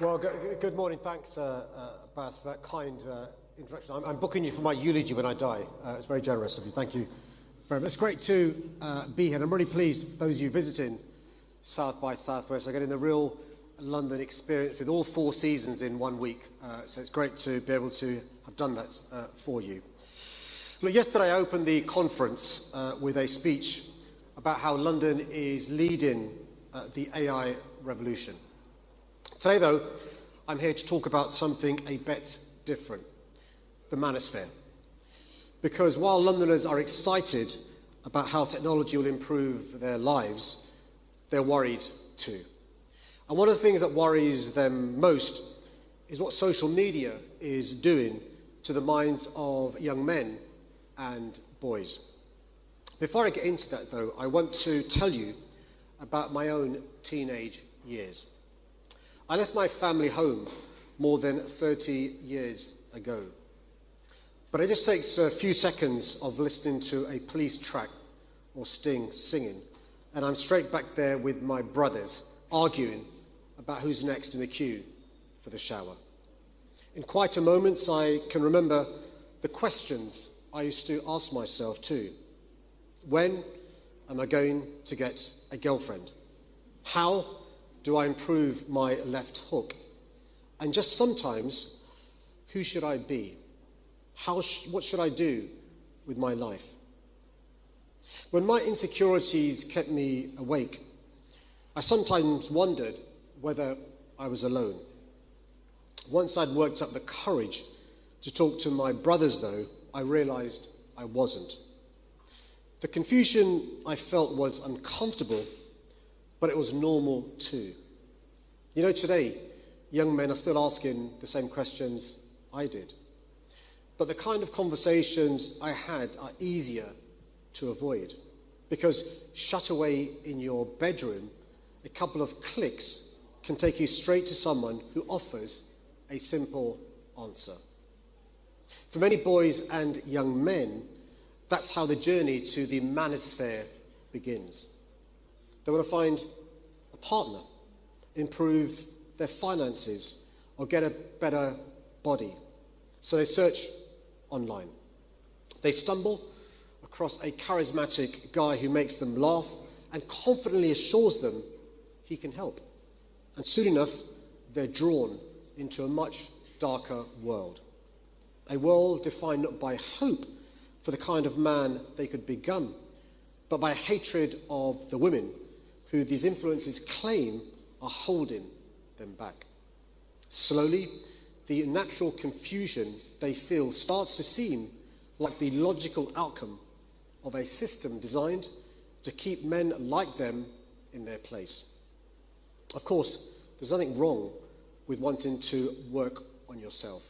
Well, good morning. Thanks, Bas, for that kind introduction. I'm booking you for my eulogy when I die. It's very generous of you. Thank you very much. It's great to be here. And I'm really pleased, those of you visiting South by Southwest, are getting the real London experience with all 4 seasons in 1 week. So it's great to be able to have done that for you. Look, yesterday I opened the conference with a speech about how London is leading the AI revolution. Today, though, I'm here to talk about something a bit different, the manosphere. Because while Londoners are excited about how technology will improve their lives, they're worried too. And one of the things that worries them most is what social media is doing to the minds of young men and boys. Before I get into that, though, I want to tell you about my own teenage years. I left my family home more than 30 years ago. But it just takes a few seconds of listening to a Police track or Sting singing, and I'm straight back there with my brothers, arguing about who's next in the queue for the shower. In quieter moments, I can remember the questions I used to ask myself too. When am I going to get a girlfriend? How do I improve my left hook? And just sometimes, who should I be? What should I do with my life? When my insecurities kept me awake, I sometimes wondered whether I was alone. Once I'd worked up the courage to talk to my brothers, though, I realized I wasn't. The confusion I felt was uncomfortable, but it was normal too. You know, today, young men are still asking the same questions I did. But the kind of conversations I had are easier to avoid, because shut away in your bedroom, a couple of clicks can take you straight to someone who offers a simple answer. For many boys and young men, that's how the journey to the manosphere begins. They want to find a partner, improve their finances, or get a better body. So they search online. They stumble across a charismatic guy who makes them laugh and confidently assures them he can help. And soon enough, they're drawn into a much darker world. A world defined not by hope for the kind of man they could become, but by hatred of the women who these influences claim are holding them back. Slowly, the natural confusion they feel starts to seem like the logical outcome of a system designed to keep men like them in their place. Of course, there's nothing wrong with wanting to work on yourself.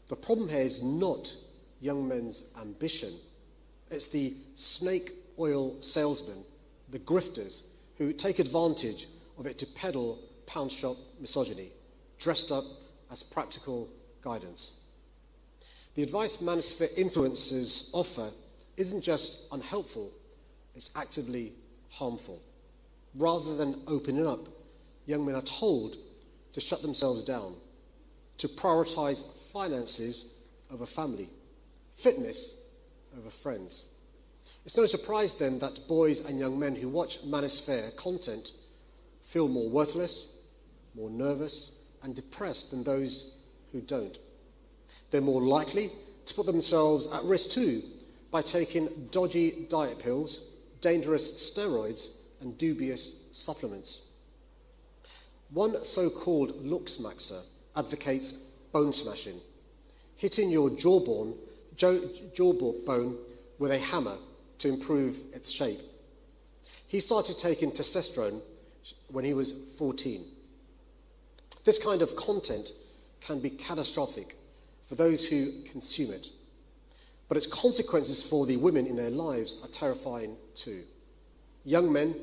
The problem here is not young men's ambition. It's the snake oil salesmen, the grifters, who take advantage of it to peddle pound shop misogyny, dressed up as practical guidance. The advice manosphere influencers offer isn't just unhelpful, it's actively harmful. Rather than opening up, young men are told to shut themselves down, to prioritize finances over family, fitness over friends. It's no surprise then that boys and young men who watch manosphere content feel more worthless, more nervous and depressed than those who don't. They're more likely to put themselves at risk too by taking dodgy diet pills, dangerous steroids and dubious supplements. One so-called looks maxer advocates bone smashing, hitting your jawbone with a hammer to improve its shape. He started taking testosterone when he was 14. This kind of content can be catastrophic for those who consume it, but its consequences for the women in their lives are terrifying too. Young men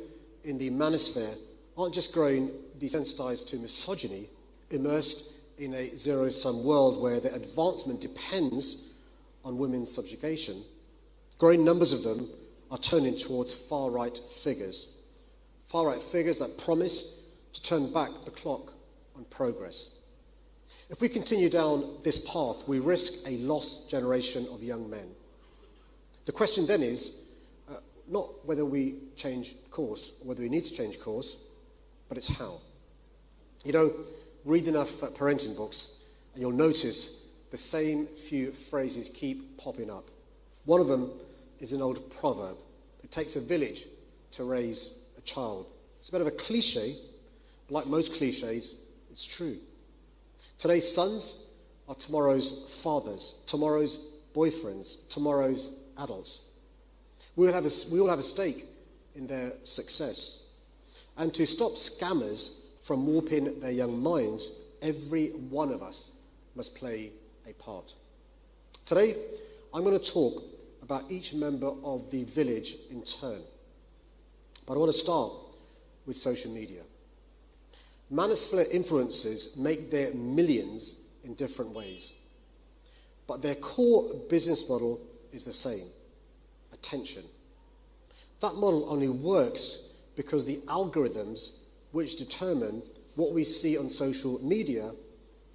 in the manosphere aren't just growing desensitized to misogyny, immersed in a zero-sum world where their advancement depends on women's subjugation. Growing numbers of them are turning towards far-right figures that promise to turn back the clock on progress. If we continue down this path, we risk a lost generation of young men. The question then is not whether we change course, or whether we need to change course, but it's how. You know, read enough parenting books and you'll notice the same few phrases keep popping up. One of them is an old proverb. It takes a village to raise a child. It's a bit of a cliche, but like most cliches, it's true. Today's sons are tomorrow's fathers, tomorrow's boyfriends, tomorrow's adults. We all have a stake in their success. And to stop scammers from warping their young minds, every one of us must play a part. Today, I'm going to talk about each member of the village in turn. But I want to start with social media. Manosphere influencers make their millions in different ways. But their core business model is the same: attention. That model only works because the algorithms which determine what we see on social media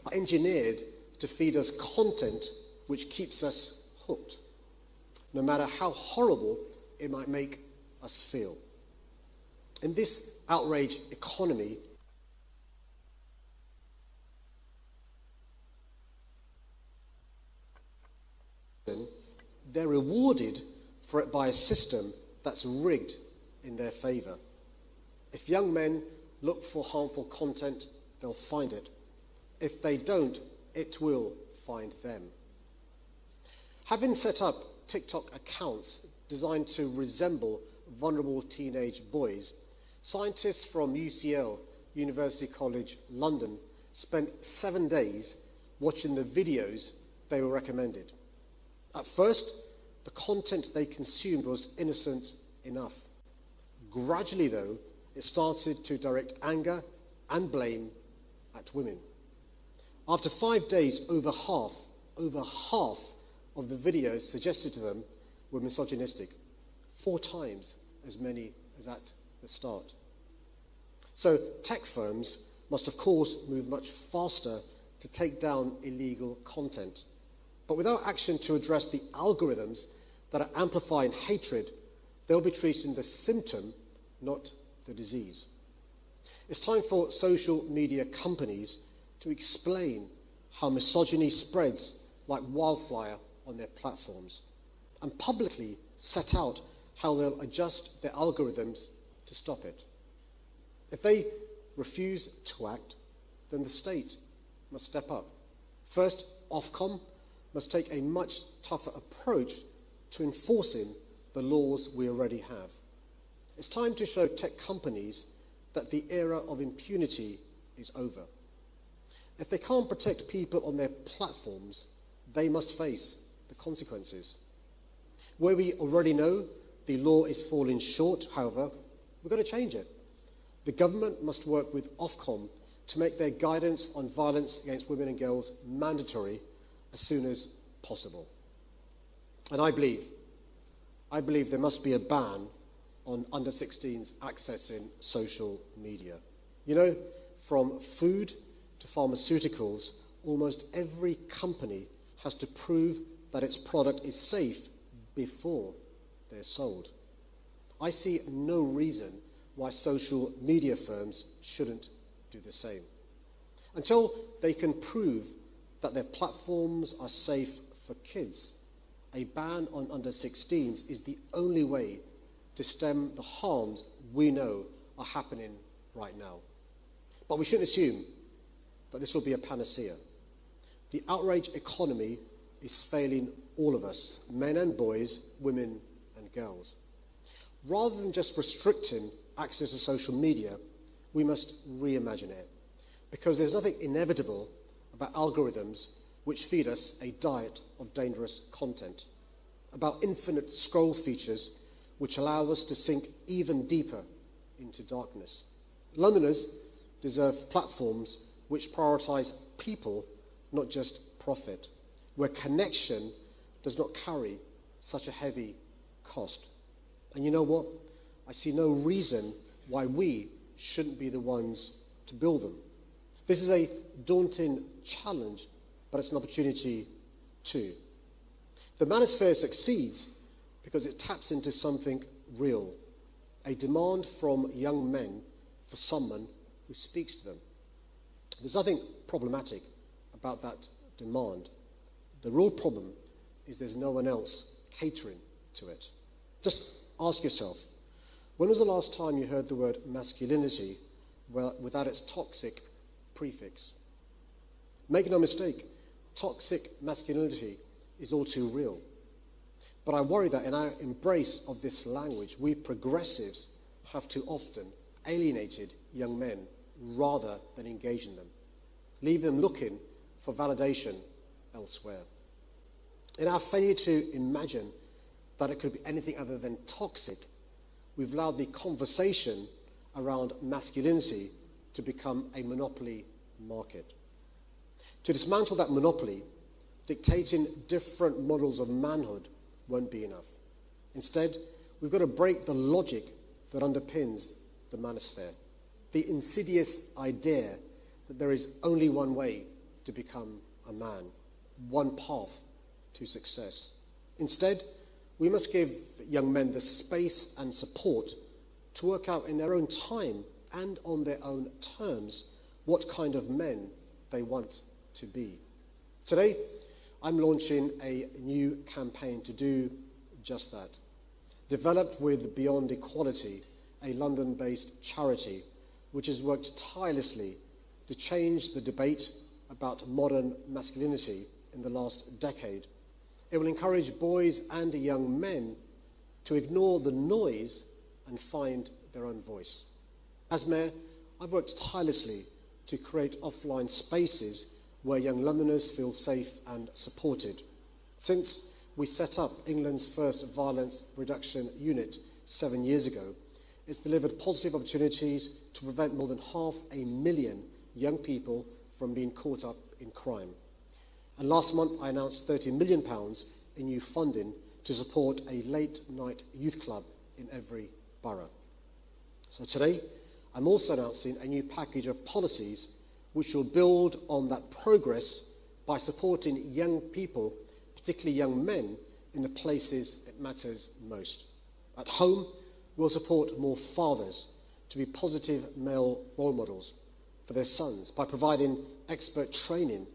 are engineered to feed us content which keeps us hooked, no matter how horrible it might make us feel. In this outrage economy, they're rewarded for it by a system that's rigged in their favour. If young men look for harmful content, they'll find it. If they don't, it will find them. Having set up TikTok accounts designed to resemble vulnerable teenage boys, scientists from UCL, University College London, spent 7 days watching the videos they were recommended. At first, the content they consumed was innocent enough. Gradually, though, it started to direct anger and blame at women. After 5 days, over half of the videos suggested to them were misogynistic, 4 times as many as at the start. So tech firms must, of course, move much faster to take down illegal content. But without action to address the algorithms that are amplifying hatred, they'll be treating the symptom, not the disease. It's time for social media companies to explain how misogyny spreads like wildfire on their platforms, and publicly set out how they'll adjust their algorithms to stop it. If they refuse to act, then the state must step up. First, Ofcom must take a much tougher approach to enforcing the laws we already have. It's time to show tech companies that the era of impunity is over. If they can't protect people on their platforms, they must face the consequences. Where we already know the law is falling short, however, we've got to change it. The government must work with Ofcom to make their guidance on violence against women and girls mandatory as soon as possible. And I believe there must be a ban on under-16s accessing social media. You know, from food to pharmaceuticals, almost every company has to prove that its product is safe before they're sold. I see no reason why social media firms shouldn't do the same. Until they can prove that their platforms are safe for kids, a ban on under-16s is the only way to stem the harms we know are happening right now. But we shouldn't assume that this will be a panacea. The outrage economy is failing all of us, men and boys, women and girls. Rather than just restricting access to social media, we must reimagine it, because there's nothing inevitable about algorithms which feed us a diet of dangerous content, about infinite scroll features which allow us to sink even deeper into darkness. Londoners deserve platforms which prioritise people, not just profit, where connection does not carry such a heavy cost. And you know what? I see no reason why we shouldn't be the ones to build them. This is a daunting challenge, but it's an opportunity too. The manosphere succeeds because it taps into something real, a demand from young men for someone who speaks to them. There's nothing problematic about that demand. The real problem is there's no one else catering to it. Just ask yourself, when was the last time you heard the word masculinity without its toxic prefix? Make no mistake, toxic masculinity is all too real. But I worry that in our embrace of this language, we progressives have too often alienated young men rather than engaging them, leave them looking for validation elsewhere. In our failure to imagine that it could be anything other than toxic, we've allowed the conversation around masculinity to become a monopoly market. To dismantle that monopoly, dictating different models of manhood won't be enough. Instead, we've got to break the logic that underpins the manosphere, the insidious idea that there is only one way to become a man, one path to success. Instead, we must give young men the space and support to work out in their own time and on their own terms what kind of men they want to be. Today, I'm launching a new campaign to do just that. Developed with Beyond Equality, a London-based charity which has worked tirelessly to change the debate about modern masculinity in the last decade. It will encourage boys and young men to ignore the noise and find their own voice. As Mayor, I've worked tirelessly to create offline spaces where young Londoners feel safe and supported. Since we set up England's first violence reduction unit 7 years ago, it's delivered positive opportunities to prevent more than 500,000 young people from being caught up in crime. And last month I announced £30 million in new funding to support a late-night youth club in every borough. So today, I'm also announcing a new package of policies which will build on that progress by supporting young people, particularly young men, in the places it matters most. At home, we'll support more fathers to be positive male role models for their sons by providing expert training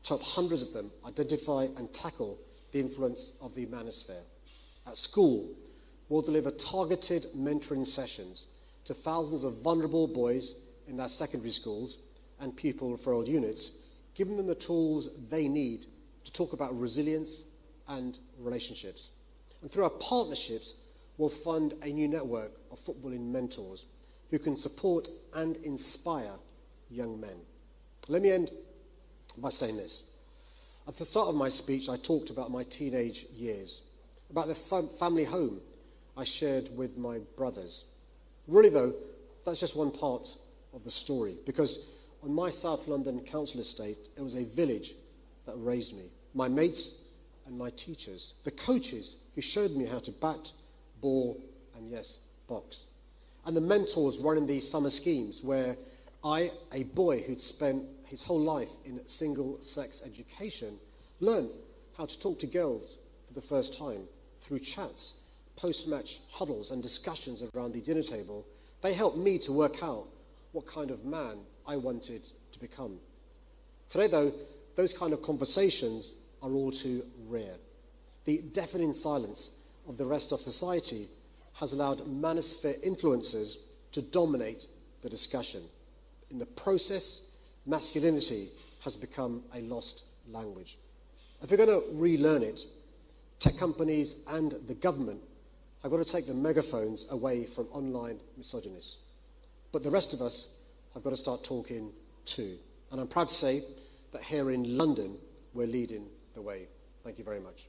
to help hundreds of them identify and tackle the influence of the manosphere. At school, we'll deliver targeted mentoring sessions to thousands of vulnerable boys in our secondary schools and pupil referral units, giving them the tools they need to talk about resilience and relationships. And through our partnerships, we'll fund a new network of footballing mentors who can support and inspire young men. Let me end by saying this. At the start of my speech, I talked about my teenage years, about the family home I shared with my brothers. Really, though, that's just one part of the story, because on my South London council estate, it was a village that raised me, my mates and my teachers, the coaches who showed me how to bat, ball, and yes, box. And the mentors running these summer schemes where I, a boy who'd spent his whole life in single-sex education, learned how to talk to girls for the first time through chats, post-match huddles and discussions around the dinner table. They helped me to work out what kind of man I wanted to become. Today, though, those kind of conversations are all too rare. The deafening silence of the rest of society has allowed manosphere influencers to dominate the discussion. In the process, masculinity has become a lost language. If we're going to relearn it, tech companies and the government have got to take the megaphones away from online misogynists. But the rest of us have got to start talking too. And I'm proud to say that here in London, we're leading the way. Thank you very much.